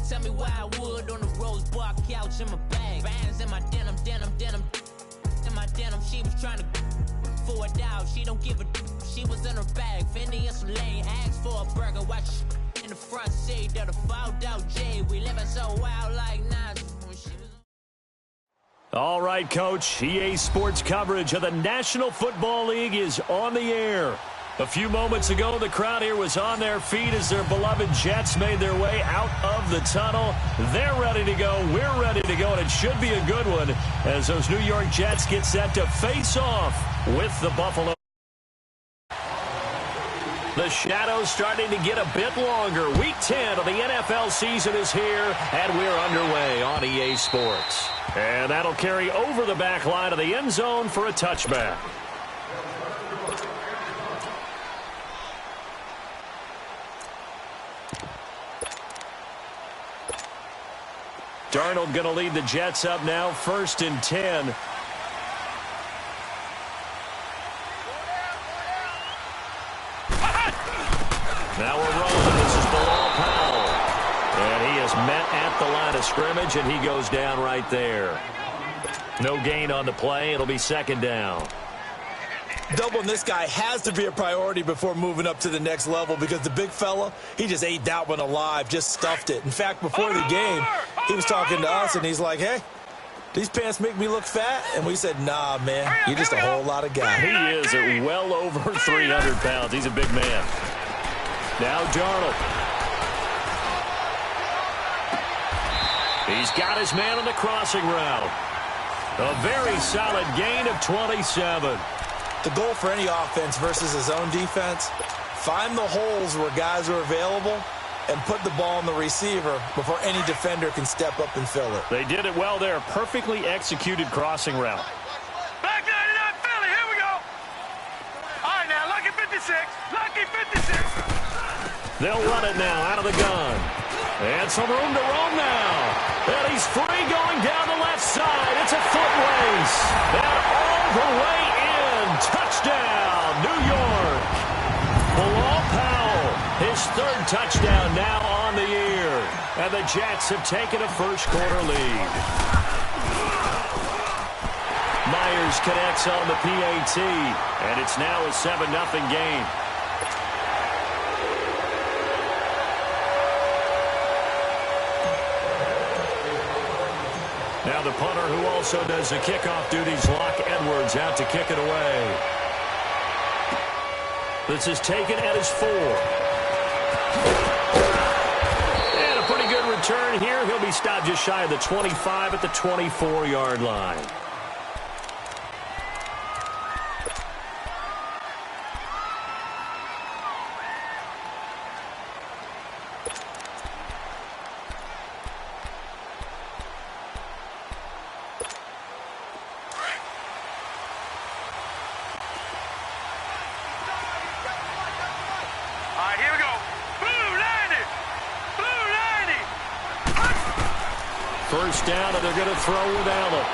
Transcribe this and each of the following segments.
Tell me why I would on the rose bar couch in my bag. Bands in my denim. In my denim, she was trying to for a doubt. She don't give a. She was in her bag. Fendi and some lane. Asked for a burger. Watch in the front seat of the fouled out J. We living so wild like Nas. All right, Coach. EA Sports coverage of the National Football League is on the air. A few moments ago, the crowd here was on their feet as their beloved Jets made their way out of the tunnel. They're ready to go. We're ready to go, and it should be a good one as those New York Jets get set to face off with the Buffalo. The shadows starting to get a bit longer. Week 10 of the NFL season is here, and we're underway on EA Sports. And that'll carry over the back line of the end zone for a touchback. Darnold going to lead the Jets up now, 1st and 10. Now we're rolling. This is Bilal Powell. And he is met at the line of scrimmage, and he goes down right there. No gain on the play. It'll be 2nd down. Doubling this guy has to be a priority before moving up to the next level because the big fella, he just ate that one alive, just stuffed it. In fact, before the game, he was talking to us, and he's like, hey, these pants make me look fat? And we said, nah, man, you're just a whole lot of guy. He is at well over 300 pounds. He's a big man. Now Darnold. He's got his man on the crossing route. A very solid gain of 27. The goal for any offense versus his own defense, find the holes where guys are available and put the ball on the receiver before any defender can step up and fill it. They did it well there. Perfectly executed crossing route. Back 99 Philly, here we go. All right, now, lucky 56. Lucky 56. They'll run it now out of the gun. And some room to roam now. And he's free going down the left side. It's a foot race. And all the way in. Touchdown, New York. Bilal Powell, his 3rd touchdown now on the year. And the Jets have taken a first-quarter lead. Myers connects on the PAT. And it's now a 7-0 game. Now the punter who also does the kickoff duties, Locke Edwards, out to kick it away. This is taken at his 4. And a pretty good return here. He'll be stopped just shy of the 25 at the 24-yard line. First down, and they're going to throw with Allen.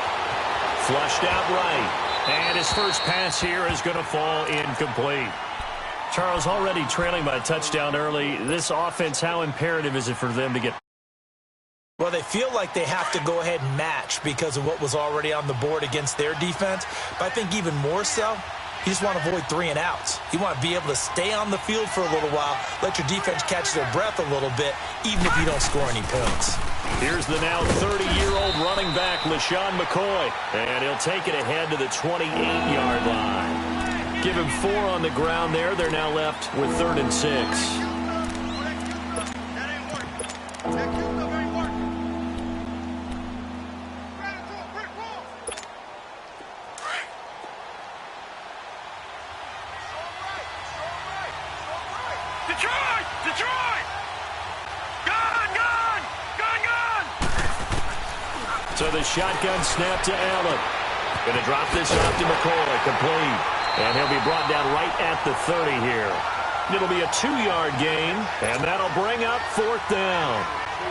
Flushed out right. And his first pass here is going to fall incomplete. Charles, already trailing by a touchdown early. This offense, how imperative is it for them to get? Well, they feel like they have to go ahead and match because of what was already on the board against their defense. But I think even more so, you just want to avoid 3 and outs. You want to be able to stay on the field for a little while, let your defense catch their breath a little bit, even if you don't score any points. Here's the now 30-year-old running back, LaShawn McCoy. And he'll take it ahead to the 28-yard line. Give him 4 on the ground there. They're now left with 3rd and 6. So the shotgun snap to Allen. Going to drop this off to McCoy, complete. And he'll be brought down right at the 30 here. It'll be a 2-yard gain, and that'll bring up 4th down.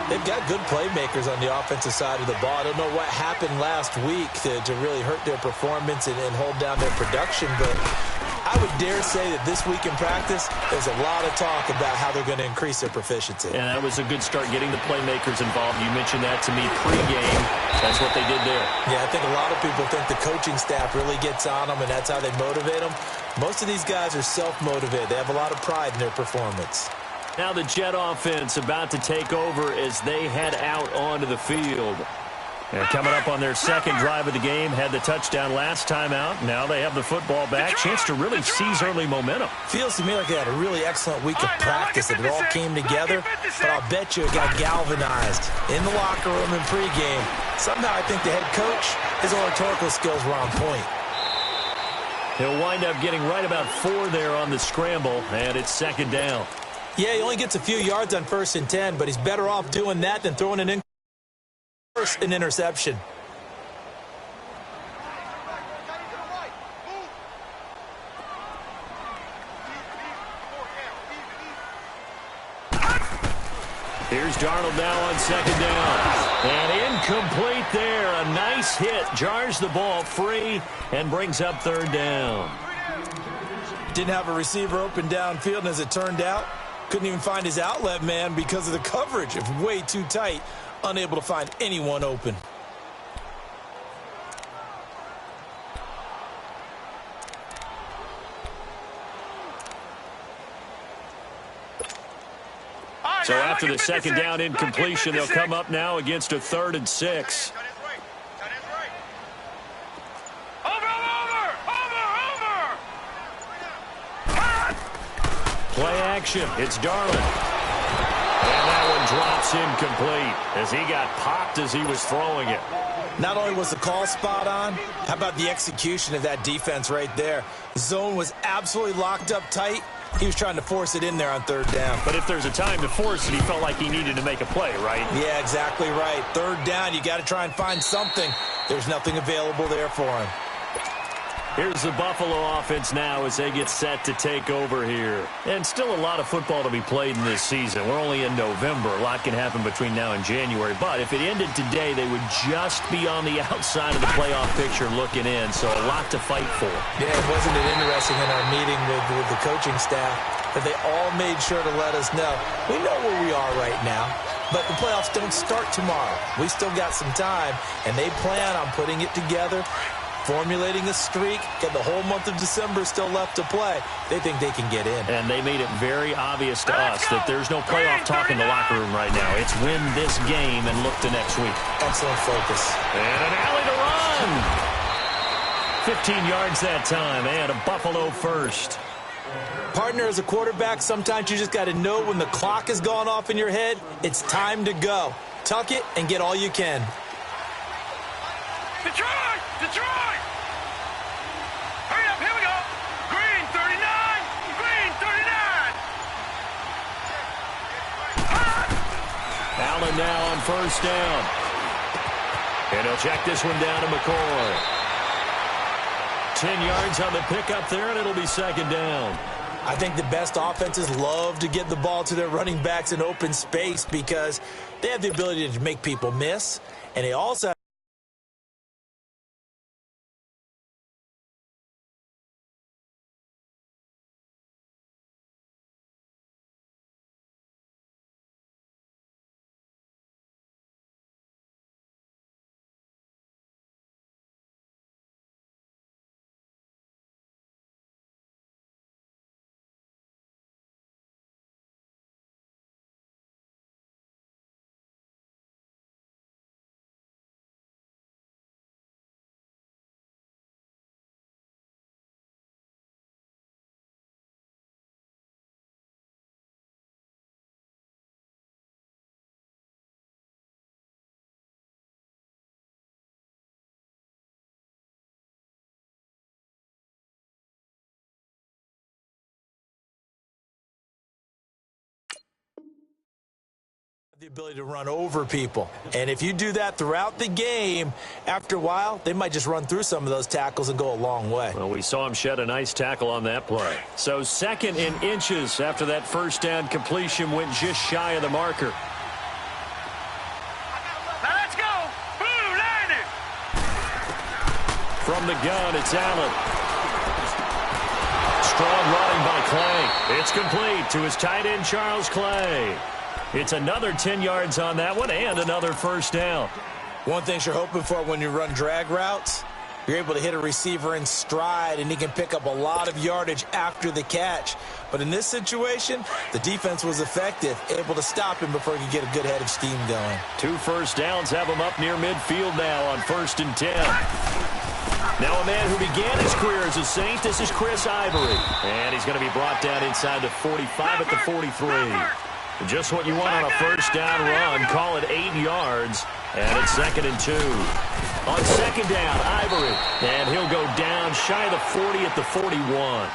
They've got good playmakers on the offensive side of the ball. I don't know what happened last week to really hurt their performance and hold down their production, but I would dare say that this week in practice, there's a lot of talk about how they're going to increase their proficiency. And that was a good start getting the playmakers involved. You mentioned that to me pregame. That's what they did there. Yeah, I think a lot of people think the coaching staff really gets on them, and that's how they motivate them. Most of these guys are self-motivated. They have a lot of pride in their performance. Now the Jet offense about to take over as they head out onto the field. And coming up on their second drive of the game, had the touchdown last time out. Now they have the football back. Chance to really seize early momentum. Feels to me like they had a really excellent week of practice and it all came together. But I'll bet you it got galvanized in the locker room and pregame. Somehow I think the head coach, his oratorical skills were on point. He'll wind up getting right about 4 there on the scramble, and it's second down. Yeah, he only gets a few yards on 1st and 10, but he's better off doing that than throwing an interception. Here's Darnold now on second down. And incomplete there. A nice hit. Jars the ball free and brings up third down. Didn't have a receiver open downfield, and as it turned out, couldn't even find his outlet man because of the coverage. It was way too tight. Unable to find anyone open. So after the second down incompletion, they'll come up now against a 3rd and 6. Play action. It's Darnold. And that one drops incomplete as he got popped as he was throwing it. Not only was the call spot on, how about the execution of that defense right there? Zone was absolutely locked up tight. He was trying to force it in there on 3rd down. But if there's a time to force it, he felt like he needed to make a play, right? Yeah, exactly right. 3rd down, you got to try and find something. There's nothing available there for him. Here's the Buffalo offense now as they get set to take over here. And still a lot of football to be played in this season. We're only in November. A lot can happen between now and January. But if it ended today, they would just be on the outside of the playoff picture looking in. So a lot to fight for. Yeah, wasn't it interesting in our meeting with the coaching staff that they all made sure to let us know. We know where we are right now, but the playoffs don't start tomorrow. We still got some time, and they plan on putting it together, formulating a streak, and the whole month of December still left to play. They think they can get in. And they made it very obvious to us that there's no playoff talk in the locker room right now. It's win this game and look to next week. Excellent focus. And an alley to run. 15 yards that time, and a Buffalo first. Partner, as a quarterback, sometimes you just got to know when the clock has gone off in your head, it's time to go. Tuck it and get all you can. Detroit! Detroit! Hurry up, here we go. Green 39, green 39. Allen now on 1st down. And he'll check this one down to McCoy. 10 yards on the pickup there, and it'll be second down. I think the best offenses love to get the ball to their running backs in open space because they have the ability to make people miss, and they also have the ability to run over people. And if you do that throughout the game, after a while, they might just run through some of those tackles and go a long way. Well, we saw him shed a nice tackle on that play. So 2nd in inches after that 1st down completion went just shy of the marker. Now let's go. Blue, line it. From the gun, it's Allen. strong running by Clay. It's complete to his tight end, Charles Clay. It's another 10 yards on that one and another first down. One thing you're hoping for when you run drag routes, you're able to hit a receiver in stride, and he can pick up a lot of yardage after the catch. But in this situation, the defense was effective, able to stop him before he could get a good head of steam going. 2 first downs have him up near midfield now on 1st and 10. Now a man who began his career as a Saint, this is Chris Ivory. And he's going to be brought down inside the 45 at the 43. Just what you want on a first down run. Call it 8 yards. And it's 2nd and 2. On 2nd down, Ivory. And he'll go down shy of the 40 at the 41.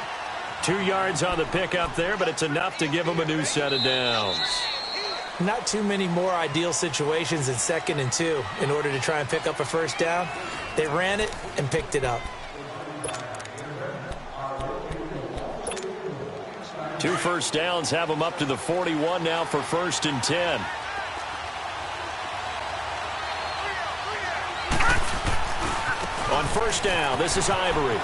2 yards on the pickup there, but it's enough to give him a new set of downs. Not too many more ideal situations in 2nd and 2 in order to try and pick up a first down. They ran it and picked it up. 2 first downs have him up to the 41 now for 1st and 10. On 1st down, this is Ivory.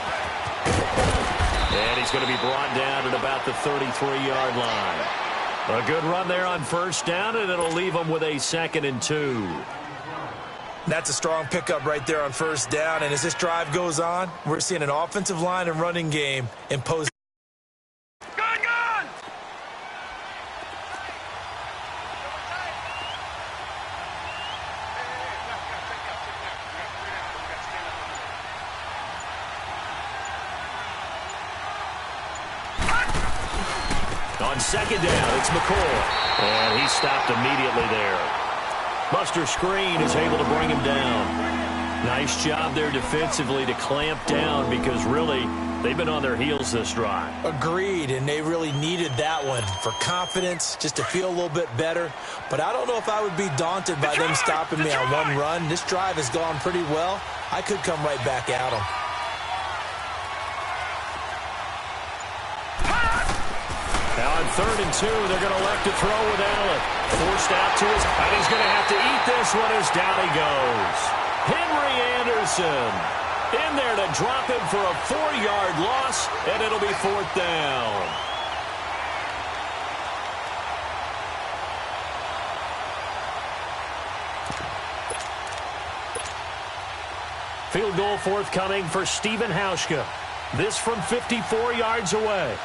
And he's going to be brought down at about the 33-yard line. A good run there on 1st down, and it'll leave him with a 2nd and 2. That's a strong pickup right there on 1st down. And as this drive goes on, we're seeing an offensive line and running game impose. On 2nd down, it's McCoy. And he stopped immediately there. Buster Screen is able to bring him down. Nice job there defensively to clamp down because really they've been on their heels this drive. Agreed, and they really needed that one for confidence, just to feel a little bit better. But I don't know if I would be daunted by them stopping me on one run. This drive has gone pretty well. I could come right back at them. Now on 3rd and 2, they're going to elect to throw with Allen. Forced out to his, and he's going to have to eat this one as down he goes. Henry Anderson in there to drop him for a 4-yard loss, and it'll be 4th down. Field goal forthcoming for Stephen Hauschka. This from 54 yards away.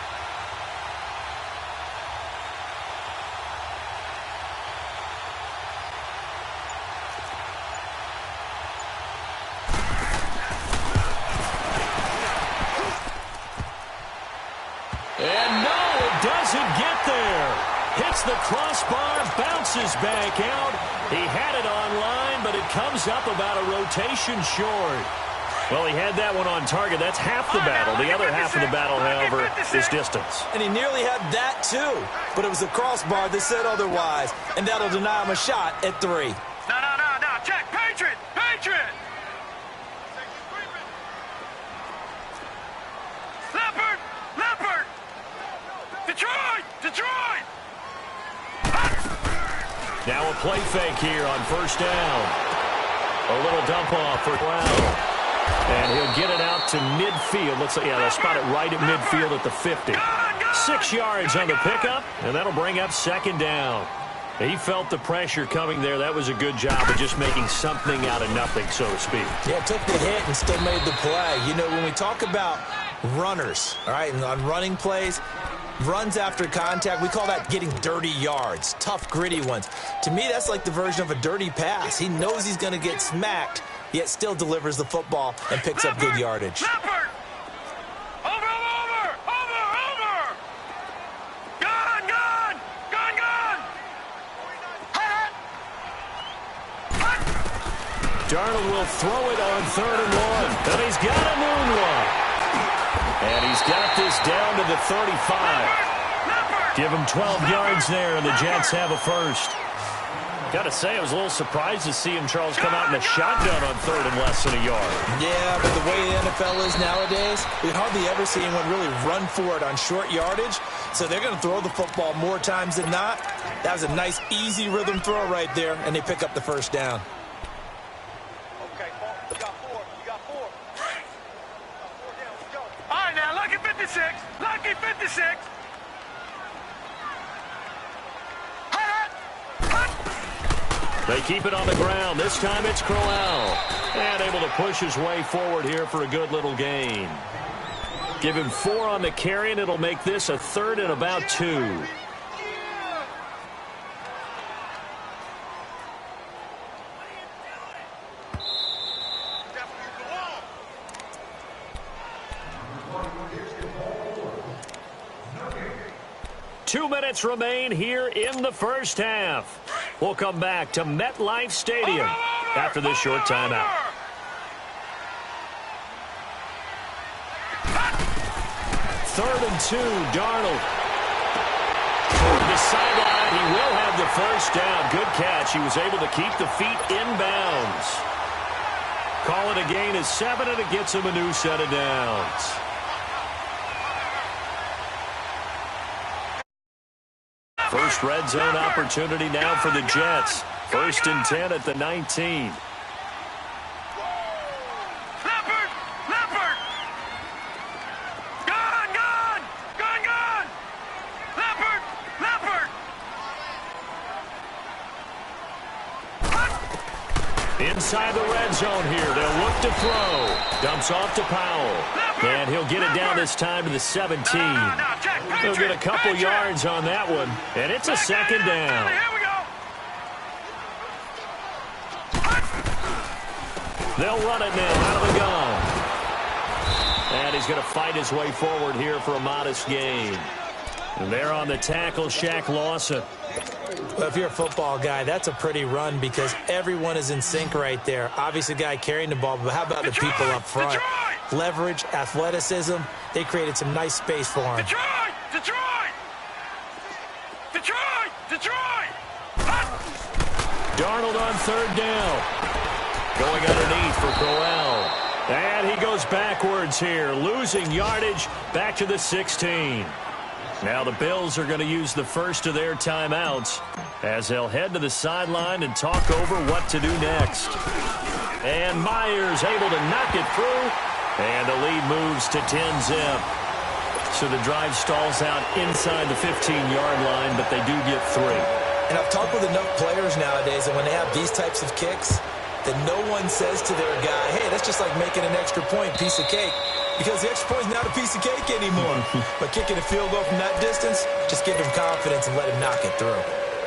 Hits the crossbar, bounces back out. He had it online, but it comes up about a rotation short. Well, he had that one on target. That's half the battle. The other half of the battle, however, is distance. And he nearly had that, too. But it was the crossbar that said otherwise, and that'll deny him a shot at 3. No. Check. Patriot. Leopard. Detroit. Now a play fake here on 1st down. A little dump off for Brown. And he'll get it out to midfield. Looks like, yeah, they'll spot it right at midfield at the 50. 6 yards on the pickup, and that'll bring up 2nd down. He felt the pressure coming there. That was a good job of just making something out of nothing, so to speak. Yeah, took the hit and still made the play. You know, when we talk about runners, all right, and on running plays, runs after contact, we call that getting dirty yards, tough, gritty ones. To me, that's like the version of a dirty pass. He knows he's going to get smacked, yet still delivers the football and picks up good yardage. Leopard! Over! Gun! Darnold will throw it on 3rd and 1. And he's got a moonwalk. And he's got this down to the 35. Give him 12 yards there, and the Jets have a first. Got to say, I was a little surprised to see him, Charles, come out in a shotgun on 3rd and less than a yard. Yeah, but the way the NFL is nowadays, we hardly ever see anyone really run for it on short yardage. So they're going to throw the football more times than not. That was a nice, easy rhythm throw right there, and they pick up the first down. All right, now look at 50. 56. Lucky 56. They keep it on the ground. This time it's Crowell. And able to push his way forward here for a good little gain. Give him 4 on the carry, and it'll make this a 3rd and about 2. Two minutes remain here in the first half. We'll come back to MetLife Stadium after this short timeout. 3rd and 2, Darnold. To the sideline, he will have the first down. Good catch. He was able to keep the feet inbounds. Call it a gain of 7, and it gets him a new set of downs. First red zone opportunity now for the Jets. 1st and 10 at the 19. Leopard! Gone! Leopard! Inside the red zone here. They'll look to throw. Dumps off to Powell. And he'll get it down this time to the 17. He'll get a couple yards on that one. And it's a 2nd down. Here we go. They'll run it now out of the gun. And he's going to fight his way forward here for a modest gain. And there on the tackle, Shaq Lawson. Well, if you're a football guy, that's a pretty run because everyone is in sync right there. Obviously, the guy carrying the ball, but how about the people up front? Leverage, athleticism, they created some nice space for him. Detroit! Darnold on 3rd down. Going underneath for Crowell. And he goes backwards here, losing yardage back to the 16. Now the Bills are going to use the first of their timeouts as they'll head to the sideline and talk over what to do next. And Myers able to knock it through, and the lead moves to 10-zip. So the drive stalls out inside the 15-yard line, but they do get 3. And I've talked with enough players nowadays, and when they have these types of kicks, that no one says to their guy, hey, that's just like making an extra point, piece of cake. Because the extra point is not a piece of cake anymore. But kicking a field goal from that distance, just give him confidence and let him knock it through.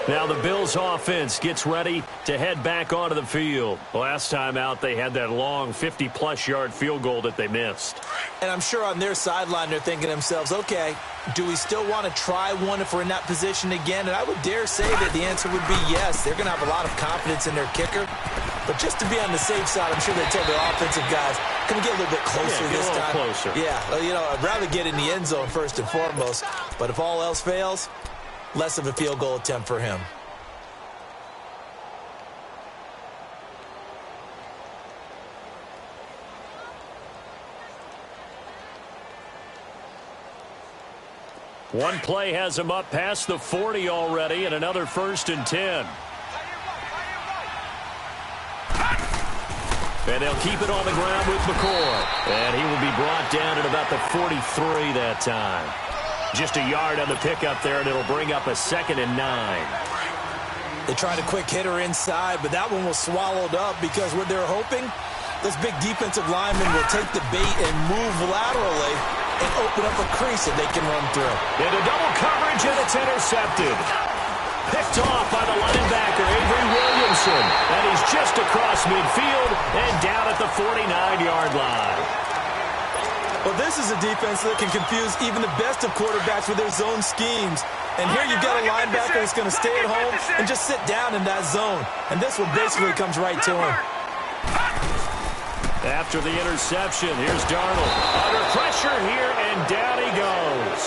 Now the Bills offense gets ready to head back onto the field. Last time out, they had that long 50-plus yard field goal that they missed. And I'm sure on their sideline, they're thinking to themselves, okay, do we still want to try one if we're in that position again? And I would dare say that the answer would be yes. They're going to have a lot of confidence in their kicker. But just to be on the safe side, I'm sure they tell their offensive guys, can we get a little bit closer this time? Closer. Yeah, well, you know, I'd rather get in the end zone first and foremost. But if all else fails, less of a field goal attempt for him. One play has him up past the 40 already, and another 1st and 10. And they'll keep it on the ground with McCoy. And he will be brought down at about the 43 that time. Just a yard on the pickup there, and it'll bring up a 2nd and 9. They tried a quick hitter inside, but that one was swallowed up because what they're hoping, those big defensive linemen will take the bait and move laterally and open up a crease that they can run through. Into double coverage, and it's intercepted. Picked off by the linebacker, Avery Williamson. And he's just across midfield and down at the 49-yard line. Well, this is a defense that can confuse even the best of quarterbacks with their zone schemes. And here you've got a linebacker that's going to stay at home and just sit down in that zone. And this one basically comes right to him. After the interception, here's Darnold. Under pressure here, and down he goes.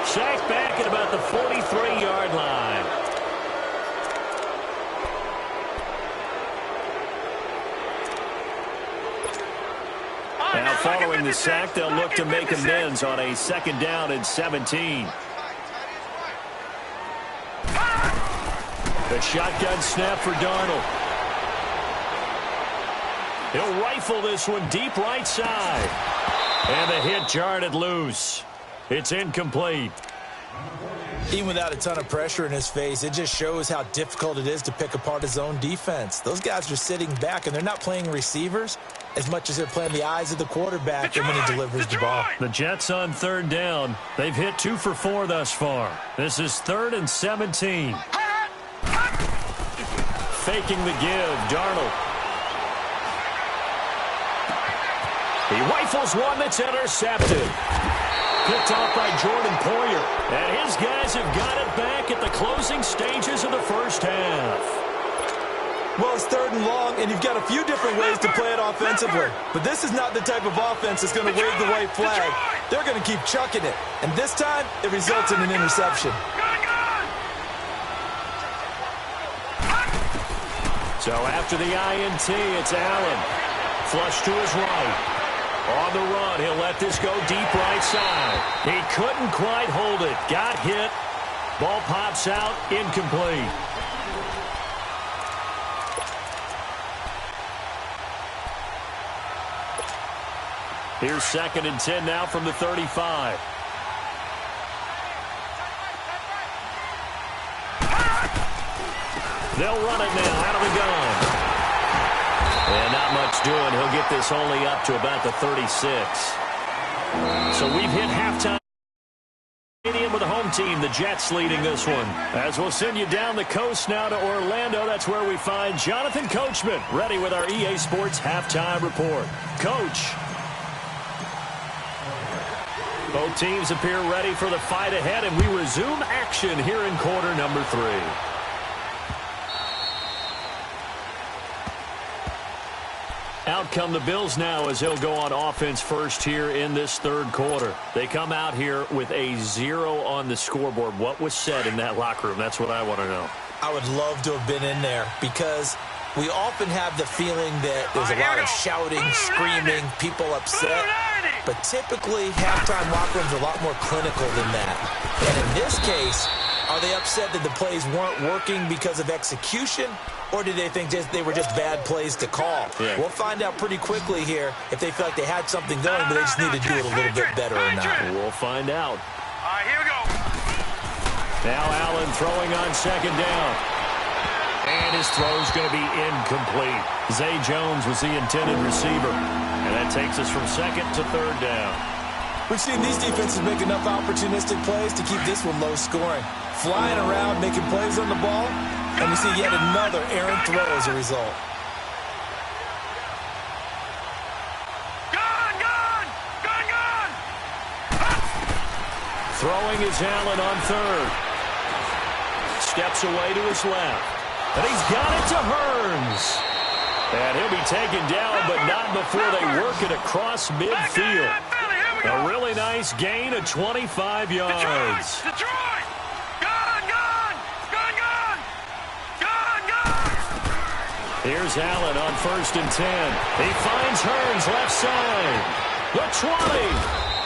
Sacked back at about the 43-yard line. Now following the sack, they'll look to make amends on a 2nd down and 17. The shotgun snap for Darnold. He'll rifle this one deep right side. And the hit jarred it loose. It's incomplete. Even without a ton of pressure in his face, it just shows how difficult it is to pick apart his own defense. Those guys are sitting back, and they're not playing receivers as much as they're playing the eyes of the quarterback and when he delivers the ball. The Jets on third down. They've hit 2 for 4 thus far. This is 3rd and 17. Faking the give, Darnold. He rifles one that's intercepted. Picked off by Jordan Poyer. And his guys have got it back at the closing stages of the first half. Well, it's 3rd and long, and you've got a few different ways to play it offensively. But this is not the type of offense that's going to wave the white flag. They're going to keep chucking it. And this time, it results in an interception. So after the INT, it's Allen. Flush to his right. On the run, he'll let this go deep right side. He couldn't quite hold it. Got hit. Ball pops out. Incomplete. Here's 2nd and 10 now from the 35. They'll run it now out of the gun. And not much doing. He'll get this only up to about the 36. So we've hit halftime with the home team, the Jets, leading this one. As we'll send you down the coast now to Orlando, that's where we find Jonathan Coachman, ready with our EA Sports halftime report. Coach. Both teams appear ready for the fight ahead, and we resume action here in quarter number 3. Out come the Bills now as they'll go on offense first here in this 3rd quarter. They come out here with a 0 on the scoreboard. What was said in that locker room? That's what I want to know. I would love to have been in there because we often have the feeling that there's a lot of shouting, screaming, people upset. But typically, halftime locker rooms are a lot more clinical than that. And in this case, are they upset that the plays weren't working because of execution? Or do they think they were just bad plays to call? Yeah. We'll find out pretty quickly here if they feel like they had something going, but they just need to do it a little bit better or not. We'll find out. All right, here we go. Now Allen throwing on 2nd down. And his throw's going to be incomplete. Zay Jones was the intended receiver. And that takes us from 2nd to 3rd down. We've seen these defenses make enough opportunistic plays to keep this one low scoring. Flying around, making plays on the ball. And we see yet another errant throw as a result. Gone! Throwing is Allen on 3rd. Steps away to his left. And he's got it to Hearns. And he'll be taken down, but not before they work it across midfield. A really nice gain of 25 yards. Detroit! Here's Allen on 1st and 10. He finds Hearns left side. The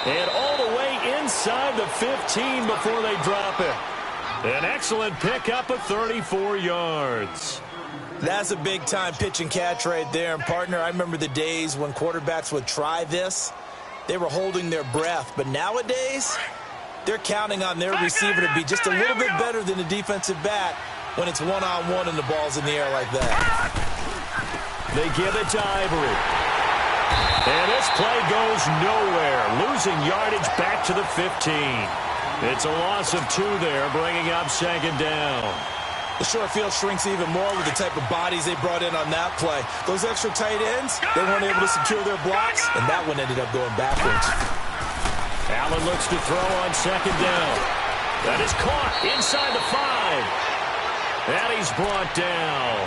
20. And all the way inside the 15 before they drop it. An excellent pickup of 34 yards. That's a big-time pitch and catch right there. And, partner, I remember the days when quarterbacks would try this. They were holding their breath. But nowadays, they're counting on their receiver to be just a little bit better than the defensive back when it's one-on-one and the ball's in the air like that. They give it to Ivory. And this play goes nowhere. Losing yardage back to the 15. It's a loss of 2 there, bringing up 2nd down. The short field shrinks even more with the type of bodies they brought in on that play. Those extra tight ends, they weren't able to secure their blocks, and that one ended up going backwards. Allen looks to throw on 2nd down. That is caught inside the 5. And he's brought down.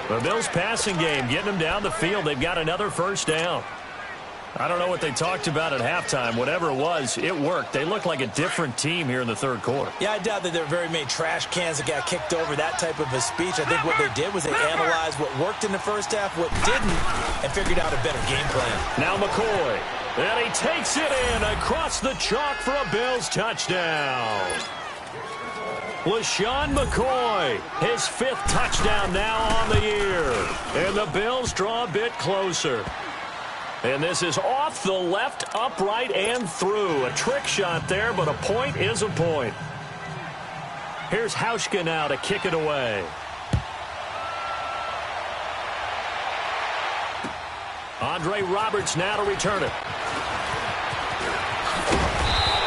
The Bills' passing game getting them down the field. They've got another 1st down. I don't know what they talked about at halftime. Whatever it was, it worked. They look like a different team here in the 3rd quarter. Yeah, I doubt that there were very many trash cans that got kicked over, that type of a speech. I think what they did was they analyzed what worked in the first half, what didn't, and figured out a better game plan. Now McCoy. And he takes it in across the chalk for a Bills touchdown. LaShawn McCoy, his 5th touchdown now on the year. And the Bills draw a bit closer. And this is off the left, upright, and through. A trick shot there, but a point is a point. Here's Hauschka now to kick it away. Andre Roberts now to return it.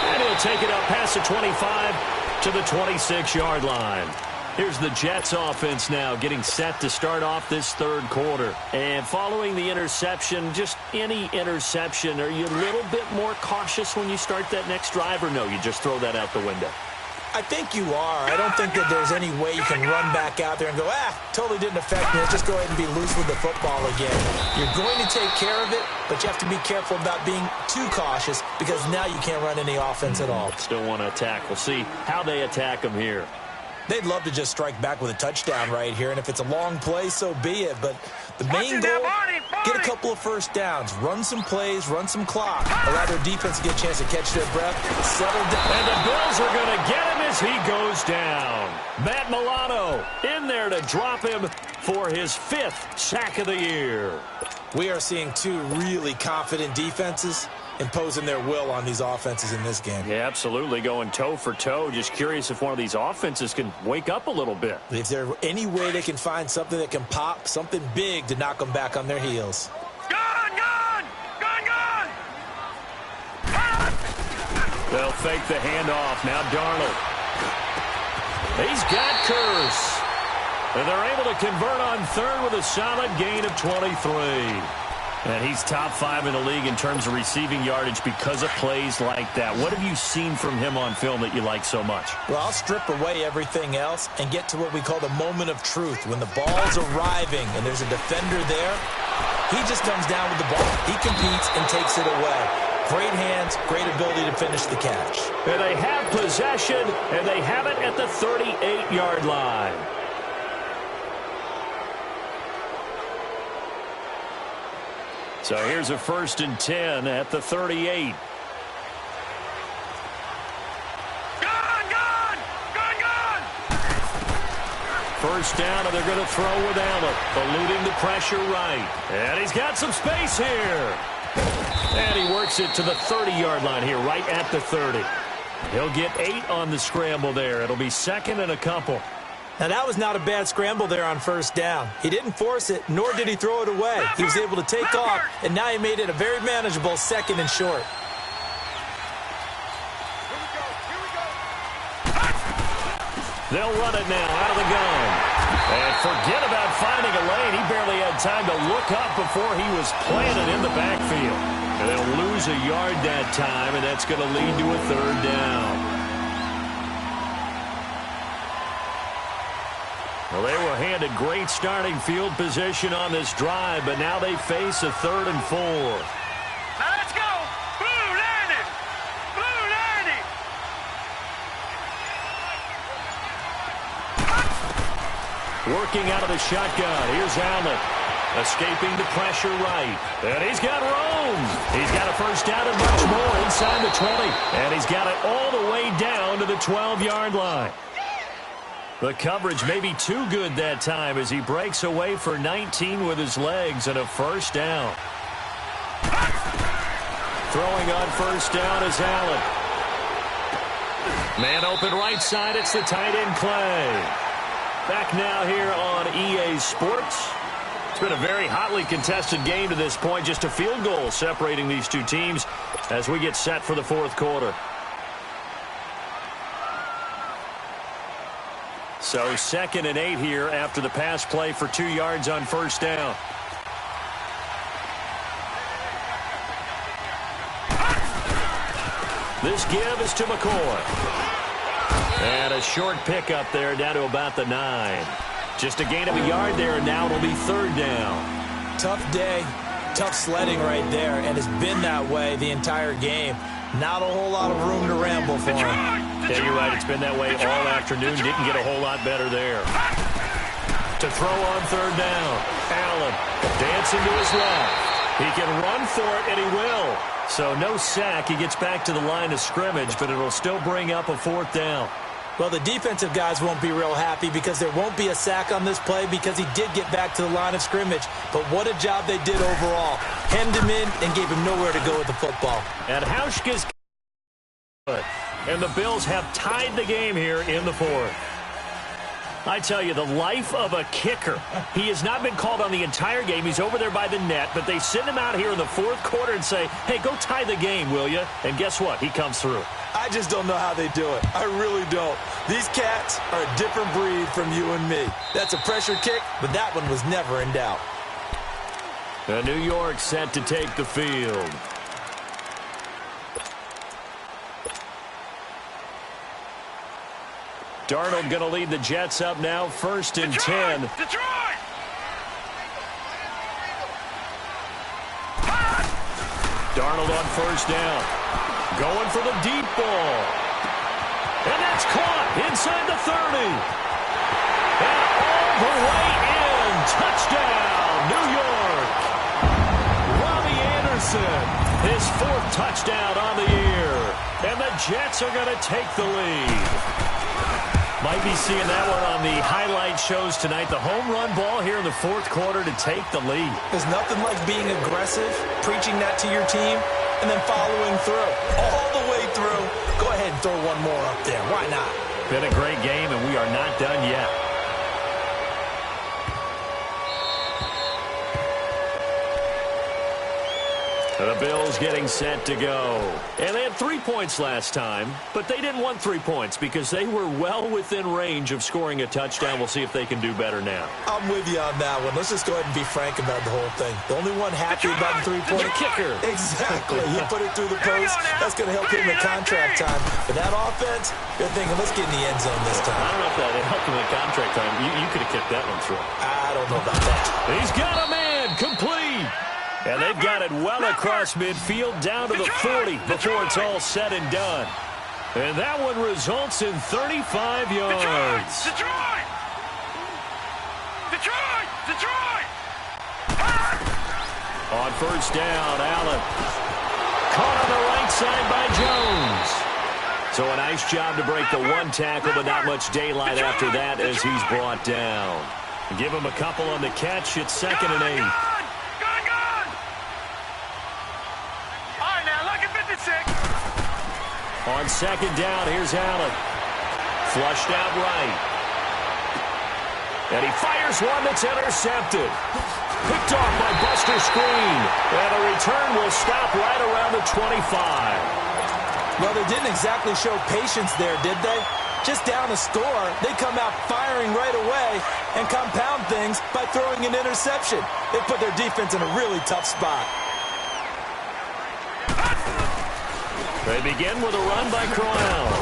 And he'll take it up past the 25 to the 26-yard line. Here's the Jets offense now getting set to start off this third quarter. And following the interception, just any interception, are you a little bit more cautious when you start that next drive, or no, you just throw that out the window? I think you are. I don't think that there's any way you can run back out there and go, totally didn't affect me. Let's just go ahead and be loose with the football again. You're going to take care of it, but you have to be careful about being too cautious because now you can't run any offense at all. Still want to attack. We'll see how they attack them here. They'd love to just strike back with a touchdown right here, and if it's a long play, so be it. But the main goal, get a couple of first downs, run some plays, run some clock, allow their defense to get a chance to catch their breath, settle down. And the Bills are going to get him as he goes down. Matt Milano in there to drop him for his 5th sack of the year. We are seeing two really confident defenses imposing their will on these offenses in this game. Yeah, absolutely, going toe for toe. Just curious if one of these offenses can wake up a little bit. If there's any way they can find something that can pop, something big to knock them back on their heels. Gone! They'll fake the handoff. Now Darnold. He's got Curse. And they're able to convert on third with a solid gain of 23. And he's top 5 in the league in terms of receiving yardage because of plays like that. What have you seen from him on film that you like so much? Well, I'll strip away everything else and get to what we call the moment of truth. When the ball's arriving and there's a defender there, he just comes down with the ball. He competes and takes it away. Great hands, great ability to finish the catch. And they have possession, and they have it at the 38-yard line. So here's a 1st and 10 at the 38. Gone! First down, and they're going to throw with Allen, eluding the pressure right. And he's got some space here. And he works it to the 30-yard line here, right at the 30. He'll get 8 on the scramble there. It'll be 2nd and a couple. Now, that was not a bad scramble there on first down. He didn't force it, nor did he throw it away. He was able to take off, and now he made it a very manageable 2nd and short. They'll run it now out of the gun. And forget about finding a lane. He barely had time to look up before he was planted in the backfield. And they'll lose a yard that time, and that's going to lead to a 3rd down. Well, they were handed great starting field position on this drive, but now they face a 3rd and 4. Now let's go! Blue landing! Blue landing! Working out of the shotgun. Here's Allen. Escaping the pressure right. And he's got room. He's got a first down and much more inside the 20. And he's got it all the way down to the 12-yard line. The coverage may be too good that time as he breaks away for 19 with his legs and a first down. Throwing on first down is Allen. Man open right side. It's the tight end Clay. Back now here on EA Sports. It's been a very hotly contested game to this point. Just a field goal separating these two teams as we get set for the 4th quarter. So 2nd and 8 here after the pass play for 2 yards on first down. This give is to McCoy. And a short pickup there down to about the 9. Just a gain of a yard there, and now it'll be 3rd down. Tough day, tough sledding right there, and it's been that way the entire game. Not a whole lot of room to ramble for him. Yeah, you're right. It's been that way all afternoon. Didn't get a whole lot better there. To throw on 3rd down. Allen dancing to his left. He can run for it, and he will. So no sack. He gets back to the line of scrimmage, but it'll still bring up a 4th down. Well, the defensive guys won't be real happy because there won't be a sack on this play because he did get back to the line of scrimmage. But what a job they did overall. Hemmed him in and gave him nowhere to go with the football. And Hauschka's good. And the Bills have tied the game here in the fourth. I tell you, the life of a kicker. He has not been called on the entire game. He's over there by the net, but they send him out here in the fourth quarter and say, hey, go tie the game, will you? And guess what? He comes through. I just don't know how they do it. I really don't. These cats are a different breed from you and me. That's a pressure kick, but that one was never in doubt. And New York set to take the field. Darnold going to lead the Jets up now, 1st and 10. Detroit! Darnold on 1st down. Going for the deep ball. And that's caught inside the 30. And all the way in. Touchdown, New York. Robbie Anderson, his 4th touchdown on the year. And the Jets are going to take the lead. Might be seeing that one on the highlight shows tonight. The home run ball here in the 4th quarter to take the lead. There's nothing like being aggressive, preaching that to your team, and then following through. All the way through. Go ahead and throw one more up there. Why not? Been a great game, and we are not done yet. The Bills getting set to go. And they had 3 points last time, but they didn't want 3 points because they were well within range of scoring a touchdown. We'll see if they can do better now. I'm with you on that one. Let's just go ahead and be frank about the whole thing. The only one happy about the three-point kicker. Exactly. He put it through the post. That's going to help him in contract time. For that offense, they're thinking, let's get in the end zone this time. I don't know if that helped him in contract time. You could have kicked that one through. I don't know about that. He's got a man complete. And they've got it well across midfield down to the 40 before it's all said and done. And that one results in 35 yards. Detroit! Detroit! Detroit! On 1st down, Allen. Caught on the right side by Jones. So a nice job to break the one tackle, but not much daylight after that as he's brought down. Give him a couple on the catch. It's 2nd and 8. On 2nd down, here's Allen. Flushed out right. And he fires one that's intercepted. Picked off by Buster Screen. And the return will stop right around the 25. Well, they didn't exactly show patience there, did they? Just down a score, they come out firing right away and compound things by throwing an interception. They put their defense in a really tough spot. They begin with a run by Crowell.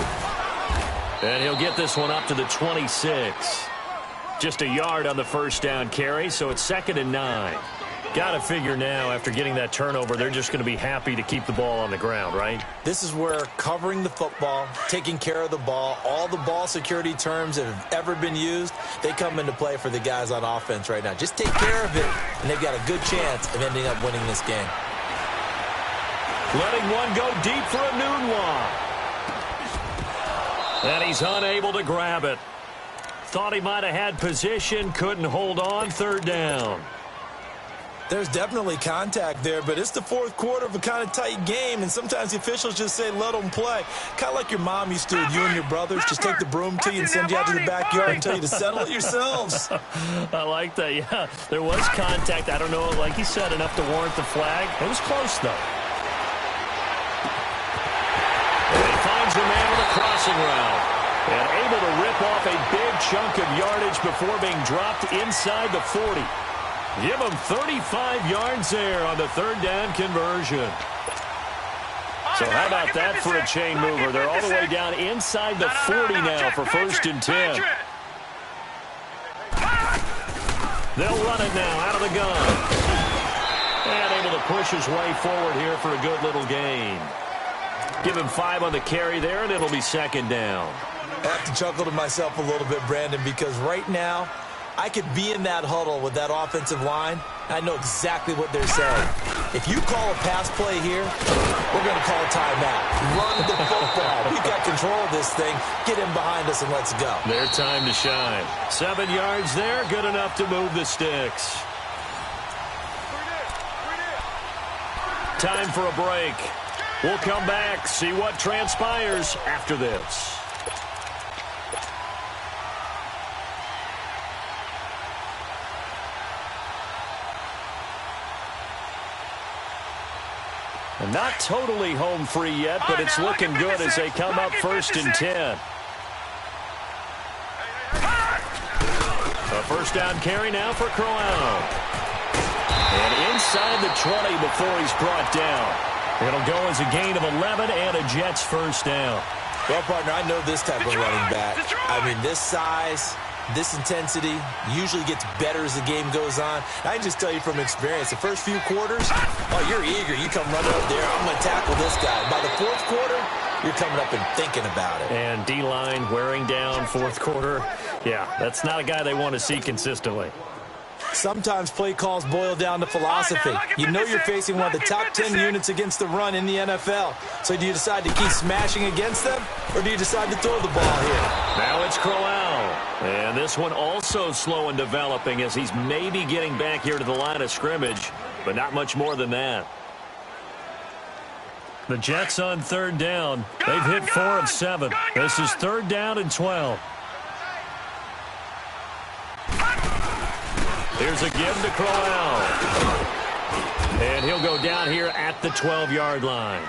And he'll get this one up to the 26. Just a yard on the 1st down carry, so it's 2nd and 9. Got to figure now, after getting that turnover, they're just going to be happy to keep the ball on the ground, right? This is where covering the football, taking care of the ball, all the ball security terms that have ever been used, they come into play for the guys on offense right now. Just take care of it, and they've got a good chance of ending up winning this game. Letting one go deep for a Nunwa. And he's unable to grab it. Thought he might have had position, couldn't hold on, 3rd down. There's definitely contact there, but it's the 4th quarter of a kind of tight game, and sometimes the officials just say, let them play. Kind of like your mom used to with you and your brothers. Just take the broom to you and send you out to the backyard and tell you to settle it yourselves. I like that, yeah. There was contact. I don't know, like he said, enough to warrant the flag. It was close, though. And he finds a man with a crossing route. And able to rip off a big chunk of yardage before being dropped inside the 40. Give him 35 yards there on the 3rd down conversion. So how about that for a chain mover? They're all the way down inside the 40 now for 1st and 10. They'll run it now out of the gun. And able to push his way forward here for a good little gain. Give him 5 on the carry there, and it'll be 2nd down. I have to chuckle to myself a little bit, Brandon, because right now, I could be in that huddle with that offensive line. I know exactly what they're saying. If you call a pass play here, we're going to call a timeout. Run the football. We've got control of this thing. Get him behind us and let's go. Their time to shine. 7 yards there, good enough to move the sticks. Time for a break. We'll come back, see what transpires after this. And not totally home free yet, but it's looking good as they come up 1st and 10. A first down carry now for Crowell. And inside the 20 before he's brought down. It'll go as a gain of 11 and a Jets first down. Well, partner, I know this type of running back. I mean, this size, this intensity usually gets better as the game goes on. I can just tell you from experience, the first few quarters, oh, you're eager. You come running up there, I'm going to tackle this guy. By the 4th quarter, you're coming up and thinking about it. And D-line wearing down 4th quarter. Yeah, that's not a guy they want to see consistently. Sometimes play calls boil down to philosophy. You know you're facing one of the top 10 units against the run in the NFL. So do you decide to keep smashing against them, or do you decide to throw the ball here? Now it's Crowell. And this one also slow in developing as he's maybe getting back here to the line of scrimmage, but not much more than that. The Jets on 3rd down. They've hit 4 of 7. This is 3rd down and 12. Here's a give to Crowell. And he'll go down here at the 12-yard line.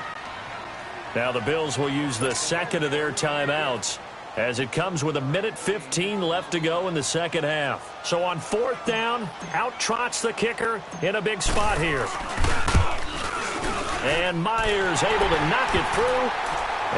Now the Bills will use the second of their timeouts as it comes with 1:15 left to go in the second half. So on 4th down, out trots the kicker in a big spot here. And Myers able to knock it through.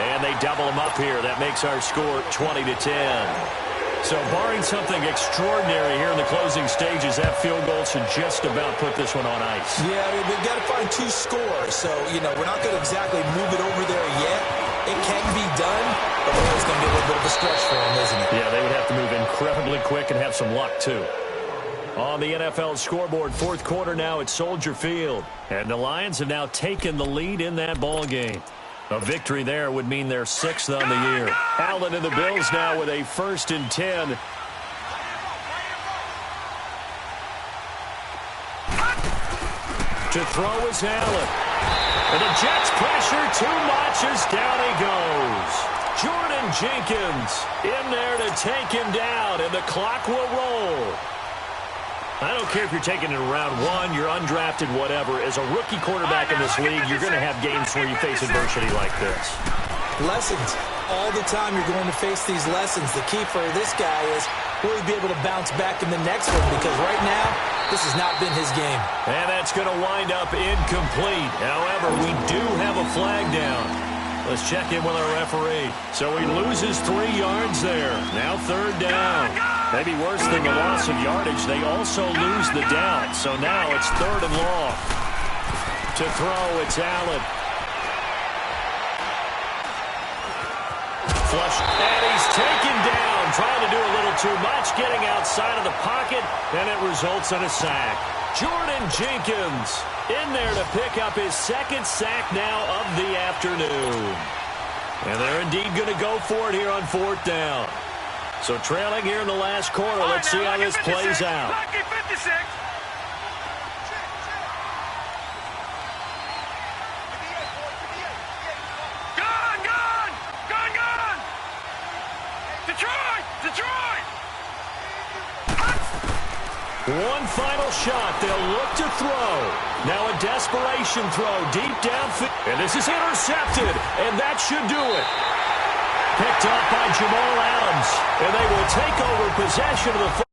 And they double him up here. That makes our score 20-10. So barring something extraordinary here in the closing stages, that field goal should just about put this one on ice. Yeah, I mean, we've got to find 2 scores. So, you know, we're not going to exactly move it over there yet. It can be done, but it's going to be a little bit of a stretch for them, isn't it? Yeah, they would have to move incredibly quick and have some luck, too. On the NFL scoreboard, 4th quarter now at Soldier Field. And the Lions have now taken the lead in that ball game. A victory there would mean they're 6th on the year. Allen and the Bills now with a 1st and 10. To throw is Allen. And the Jets pressure too much as down he goes. Jordan Jenkins in there to take him down, and the clock will roll. I don't care if you're taking it in round 1, you're undrafted, whatever. As a rookie quarterback in this league, you're going to have games where you face adversity like this. Lessons. All the time you're going to face these lessons. The key for this guy is will he be able to bounce back in the next one? Because right now, this has not been his game. And that's going to wind up incomplete. However, we do have a flag down. Let's check in with our referee. So he loses 3 yards there. Now 3rd down. Maybe worse than the loss of yardage, they also lose the down. So now it's 3rd and long. To throw, it's Allen. Flush, and he's taken down. Trying to do a little too much, getting outside of the pocket, and it results in a sack. Jordan Jenkins in there to pick up his 2nd sack now of the afternoon. And they're indeed going to go for it here on 4th down. So trailing here in the last quarter. Let's see how this plays out. Detroit! One final shot. They'll look to throw. Now a desperation throw deep downfield. And this is intercepted. And that should do it. Picked up by Jamal Adams. And they will take over possession of the